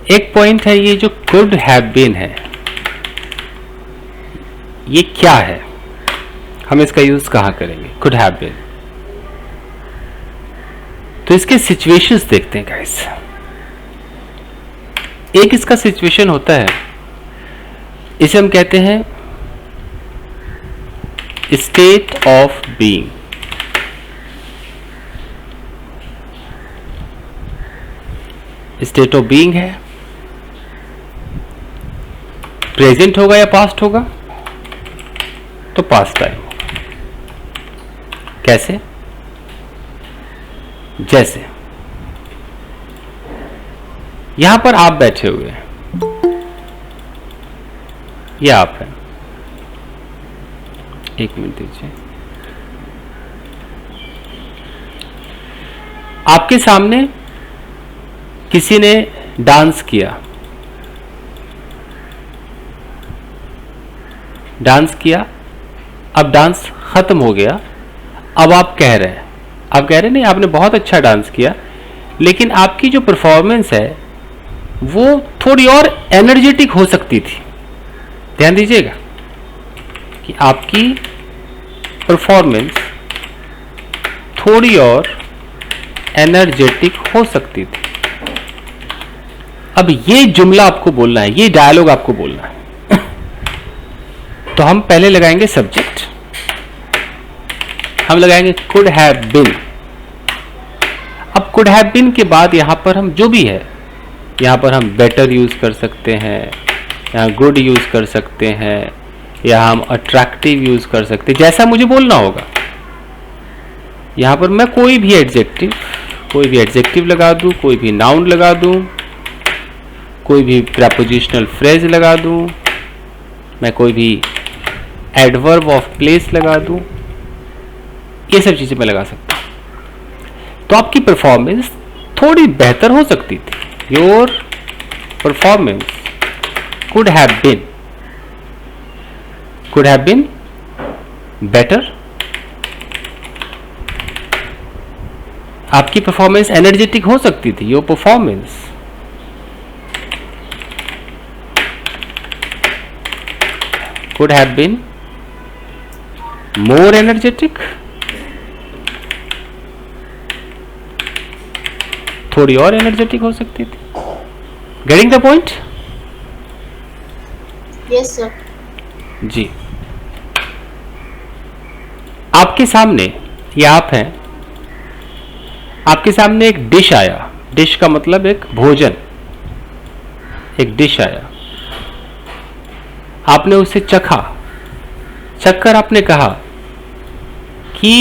एक पॉइंट है, ये जो कुड हैव बीन है, ये क्या है, हम इसका यूज कहां करेंगे? Could have been. तो इसके सिचुएशंस देखते हैं गाइस। एक इसका सिचुएशन होता है, इसे हम कहते हैं state of being. State of being है, प्रेजेंट होगा या पास्ट होगा? तो पास्ट टाइम होगा। कैसे? जैसे यहां पर आप बैठे हुए हैं, ये आप हैं। एक मिनट दीजिए। आपके सामने किसी ने डांस किया, अब डांस खत्म हो गया। अब आप कह रहे हैं, नहीं, आपने बहुत अच्छा डांस किया, लेकिन आपकी जो परफॉर्मेंस है वो थोड़ी और एनर्जेटिक हो सकती थी। ध्यान दीजिएगा कि आपकी परफॉर्मेंस थोड़ी और एनर्जेटिक हो सकती थी। अब ये जुमला आपको बोलना है, ये डायलॉग आपको बोलना है। तो हम पहले लगाएंगे सब्जेक्ट, हम लगाएंगे कुड हैव बीन। अब कुड हैव बीन के बाद यहां पर हम जो भी है, यहां पर हम बेटर यूज कर सकते हैं, यहाँ गुड यूज कर सकते हैं, या हम अट्रैक्टिव यूज कर सकते हैं, जैसा मुझे बोलना होगा। यहां पर मैं कोई भी एडजेक्टिव लगा दूं, कोई भी नाउन लगा दूं, कोई भी प्रेपोजिशनल फ्रेज लगा दूं, मैं कोई भी एडवर्ब ऑफ प्लेस लगा दूं, ये सब चीजें मैं लगा सकता हूं। तो आपकी परफॉर्मेंस थोड़ी बेहतर हो सकती थी। Your performance could have been better। आपकी परफॉर्मेंस एनर्जेटिक हो सकती थी। Your performance could have been more energetic, थोड़ी और एनर्जेटिक हो सकती थी। Getting the point? Yes sir. जी। आपके सामने, ये आप हैं, आपके सामने एक डिश आया। डिश का मतलब एक भोजन, एक डिश आया। आपने उसे चखकर आपने कहा कि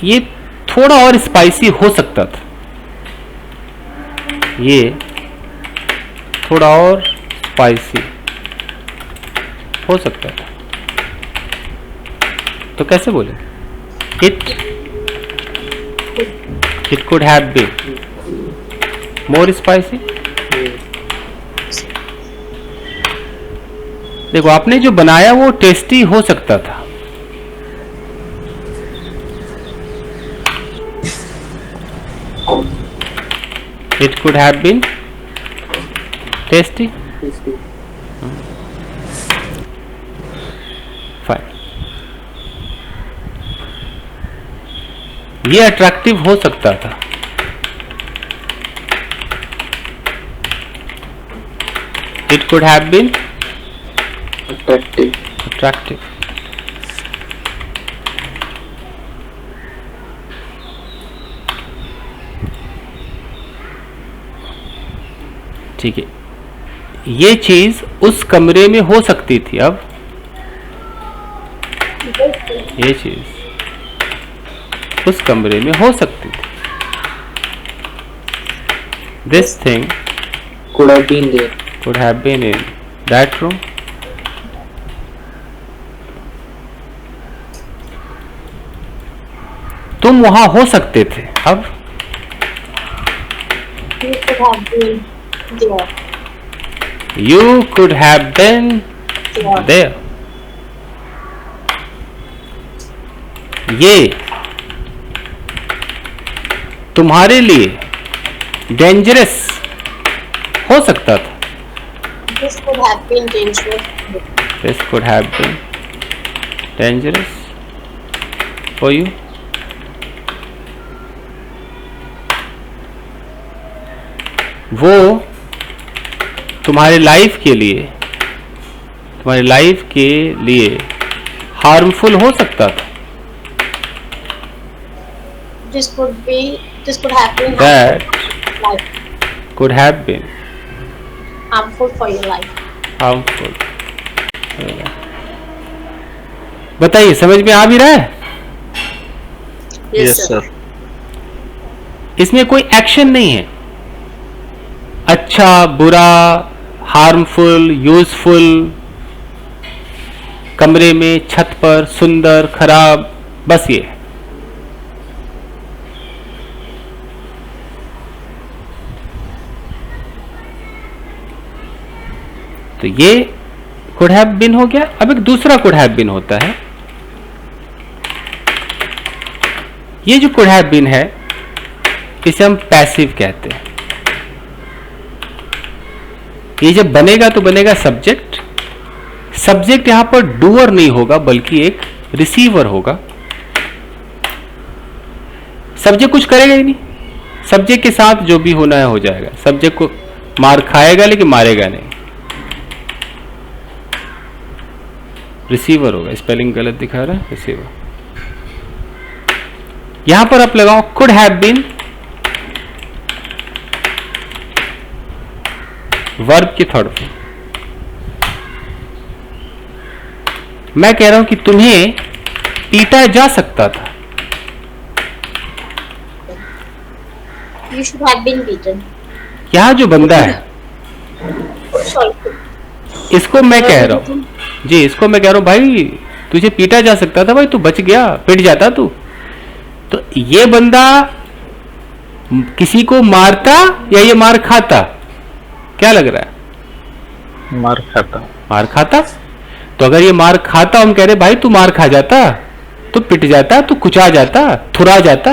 ये थोड़ा और स्पाइसी हो सकता था, ये थोड़ा और स्पाइसी हो सकता था। तो कैसे बोले? It could have been more spicy. देखो, आपने जो बनाया वो टेस्टी हो सकता था। It could have been tasty. Fine. ये अट्रैक्टिव हो सकता था। It could have been attractive. ठीक है, ये चीज उस कमरे में हो सकती थी। अब ये चीज उस कमरे में हो सकती थी। This thing could have been there, could have been in that room। तुम वहां हो सकते थे। अब you could have been there। ये तुम्हारे लिए डेंजरस हो सकता था। This could have been dangerous. This could have been dangerous for you. वो तुम्हारे लाइफ के लिए हार्मफुल हो सकता था। This could have been That life, could have been harmful for your life. harmful. बताइए, समझ में आ भी रहा है? Yes, sir. इसमें कोई एक्शन नहीं है। अच्छा, बुरा, हार्मफुल, यूजफुल, कमरे में, छत पर, सुंदर, खराब, बस ये। तो ये could have been हो गया। अब एक दूसरा could have been होता है। ये जो could have been है, इसे हम पैसिव कहते हैं। ये जब बनेगा तो बनेगा सब्जेक्ट। सब्जेक्ट यहां पर डूअर नहीं होगा, बल्कि एक रिसीवर होगा। सब्जेक्ट कुछ करेगा ही नहीं। सब्जेक्ट के साथ जो भी होना है हो जाएगा। सब्जेक्ट को मार खाएगा लेकिन मारेगा नहीं। रिसीवर होगा। स्पेलिंग गलत दिखा रहा है, रिसीवर। यहां पर आप लगाओ कुड हैव बीन, वर्ब के थर्ड फॉर्म। मैं कह रहा हूं कि तुम्हें पीटा जा सकता था। You should have been beaten. यहां जो बंदा है, Sorry. इसको मैं कह रहा हूं जी, इसको मैं कह रहा हूं भाई तुझे पीटा जा सकता था, भाई तू बच गया, पिट जाता तू। तो ये बंदा किसी को मारता या ये मार खाता? क्या लग रहा है? मार खाता। मार खाता। तो अगर ये मार खाता, हम कह रहे भाई तू मार खा जाता, तो पिट जाता, तो कुचा जाता, थुरा जाता,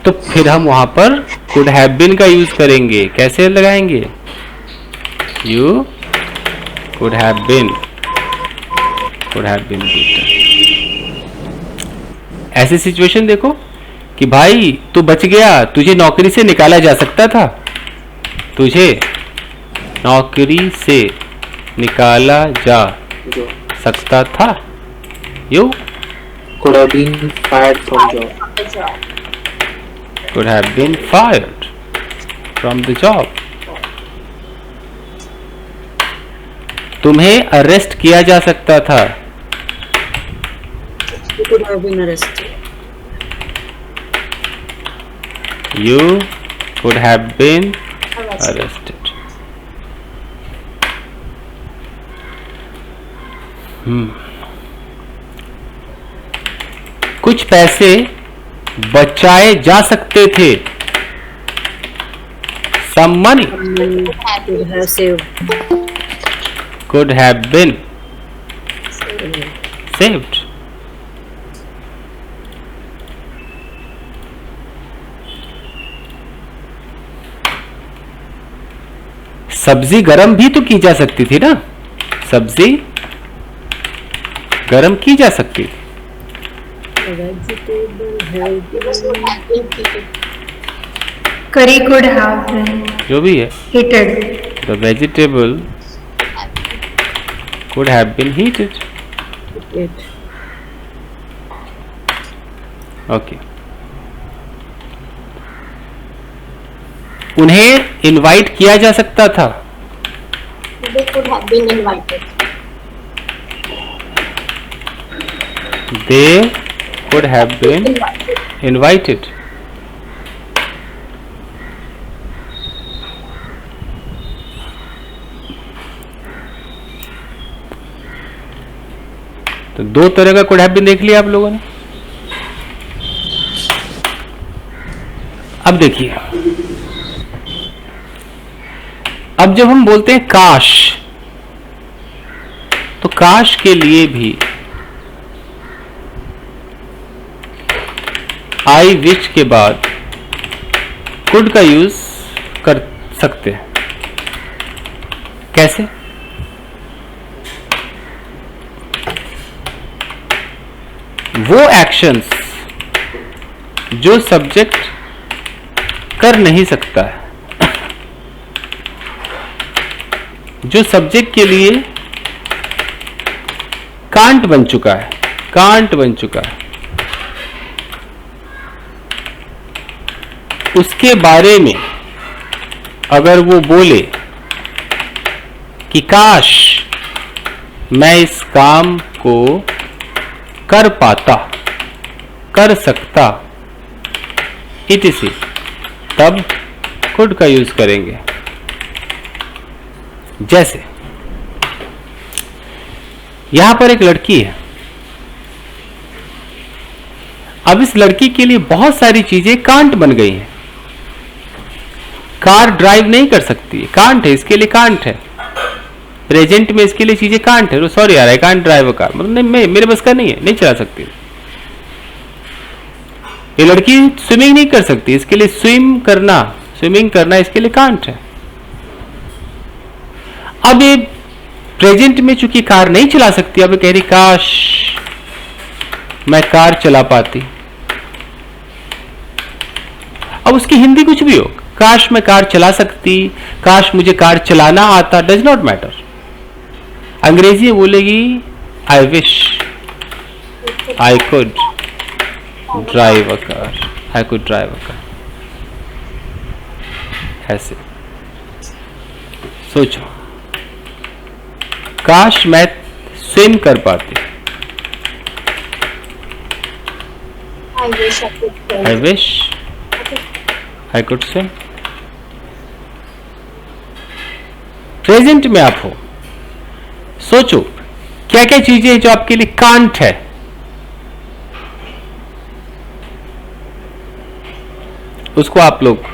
तो फिर हम वहां पर कुड हैव बीन का यूज करेंगे। कैसे लगाएंगे? You could have been beaten. ऐसी सिचुएशन देखो कि भाई तू बच गया, तुझे नौकरी से निकाला जा सकता था, तुझे नौकरी से निकाला जा जो सकता था। You could have been fired from job. From the job. could have been fired from the job. तुम्हें अरेस्ट किया जा सकता था। You could have been arrested. You could have been Arrested. arrested. कुछ पैसे बचाए जा सकते थे। Some money Could have saved. could have been saved. सब्जी गरम भी तो की जा सकती थी ना। सब्जी गरम की जा सकती थी। A vegetable have This would have been beaten. Curry could have been जो भी है, heated. the vegetable could have been heated. it. Okay. उन्हें इनवाइट किया जा सकता था। They could have been invited. They could have been Invited. invited. तो दो तरह का could have been देख लिया आप लोगों ने। अब देखिए, अब जब हम बोलते हैं काश, तो काश के लिए भी आई विश के बाद कुड का यूज कर सकते हैं। कैसे? वो एक्शंस जो सब्जेक्ट कर नहीं सकता है, जो सब्जेक्ट के लिए कांट बन चुका है, कांट बन चुका है, उसके बारे में अगर वो बोले कि काश मैं इस काम को कर पाता, कर सकता, etc, तब कुड का यूज करेंगे। जैसे यहां पर एक लड़की है, अब इस लड़की के लिए बहुत सारी चीजें कांट बन गई हैं। कार ड्राइव नहीं कर सकती है, कांट है, इसके लिए कांट है। प्रेजेंट में इसके लिए चीजें कांट है, सॉरी यार I can't drive a car, मतलब नहीं, मेरे बस का नहीं है, नहीं चला सकती। ये लड़की स्विमिंग नहीं कर सकती, इसके लिए स्विमिंग करना इसके लिए कांट है। अब ये प्रेजेंट में चूंकि कार नहीं चला सकती, अब ये कह रही काश मैं कार चला पाती। अब उसकी हिंदी कुछ भी हो, काश मैं कार चला सकती, काश मुझे कार चलाना आता, डज नॉट मैटर। अंग्रेजी में बोलेगी I wish I could drive a car, I could drive a car. ऐसे सोचो, काश मैं स्विम कर पाती, I wish I could swim. I wish I could swim. Present में आप हो, सोचो क्या क्या चीजें जो आपके लिए कांट है। उसको आप लोग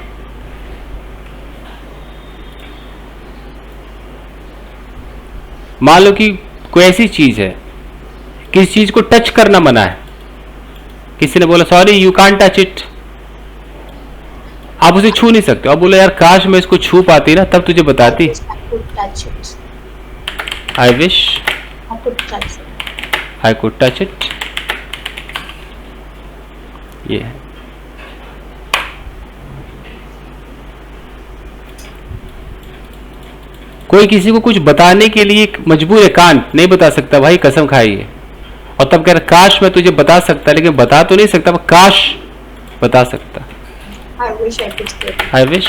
मान लो कि कोई ऐसी चीज है, किसी चीज को टच करना मना है, किसी ने बोला sorry you can't touch it, आप उसे छू नहीं सकते। अब बोला यार काश मैं इसको छू पाती ना, तब तुझे बताती। I could touch it. I wish I could touch it. I could touch it. ये है। कोई किसी को कुछ बताने के लिए मजबूर है, कांट नहीं बता सकता, भाई कसम खाई है, और तब कह रहा काश मैं तुझे बता सकता, लेकिन बता तो नहीं सकता, पर काश बता सकता। I wish I could swim. I wish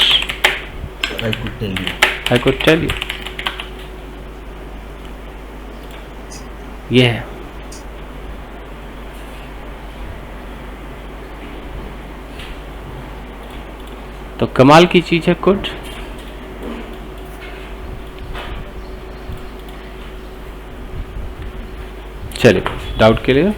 I could tell you. I could tell you. ये है। तो कमाल की चीज है कुड। चलिए डाउट के लिए